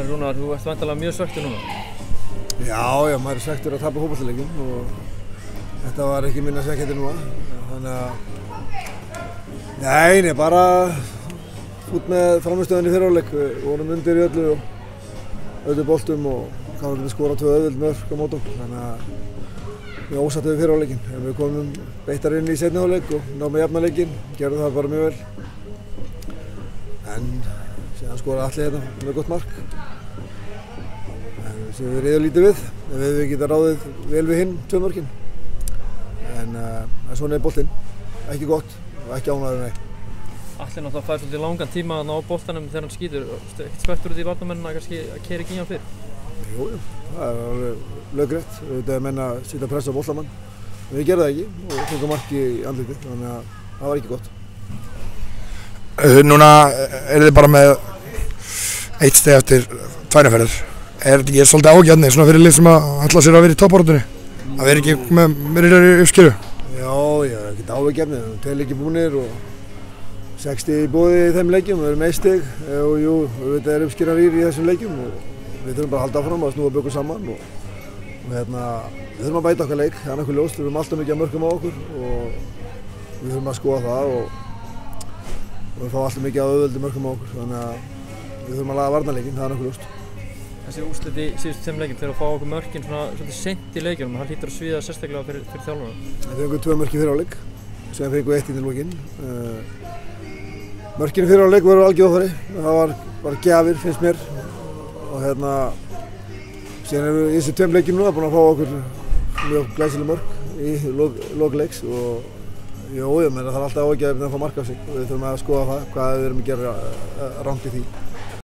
Rúnar, þú ert væntanlega mjög svekktur núna. Já, maður svekktur að tapa fótboltaleikjum og þetta var ekki minna svekkjandi núna. Þannig að, nei, bara út með frammistöðunni í fyrri hálfleik. Við vorum undir í öllu og öllu boltum og gáðum ekki að skora 2 auðveld mörk á móti okkur. Þannig að við ósattum við fyrri hálfleikinn. Við komum beittar inn í seinni hálfleik og náðum að jafna leikinn, gerðum það bara mjög vel. En síðan skoraði Atli hérna með gott mark. Sem við reyðum lítið við, en við hefum getað ráðið vel við hinn 2 mörkin. En svona boltinn, ekki gott og ekki ánægður nei. Atli náttúrulega fær svolítið langan tíma að ná boltanum þegar hann skýtur. Ekkert spenntur út í varnarmennina kannski að keyra ekki í hann fyrr? Jú, það er alveg löggrétt. Þetta er menn að setja press á boltamann. Við gerðum það ekki og fengum mark í andlitið, þannig að það var ekki gott. Núna þið bara með 1 stig eftir 2 umferðir. Þetta ekki svolítið ágjörni svona fyrir lið sem að ætla sér að vera í toppbaráttunni? Að vera ekki með meiri uppskeru? Já, ekkert ágjörni. 2 leikir búnir og 6 stig í boði í þeim leikjum. Við erum 1 stig og jú, þetta er uppskeran í þessum leikjum og við þurfum bara að halda áfram að snúa bökum saman og við þurfum að bæta okkar leik, það er nokkuð ljóst. Við erum alltaf mikið að mörkum á okkur og við þurfum að skoða það og við fáum alltaf mikið að auðveldi mörkum á okkur, þannig að við þurfum að laga varnarleikinn, það er nokkuð ljóst. Þessi úrslit í síðustu 5 leikjum þegar að fá okkur mörkin svolítið seint í leikjunum, það hlýtur að svíða sérstaklega fyrir þjálfarana. Við fengum 2 mörk í fyrri hálfleik, sem fengum 1 í lokin. Mörkin í fyrri hálfleik voru algjör óþarfi, það var bara gjafir finnst mér og síðan erum við í þessu 2 leikjum núna búin að fá okkur mjög glæsileg mörk í lok leiks og það er alltaf ágjafir að fá mark á sig og við þurfum að skoða það, hvað við erum að gera rangt í því.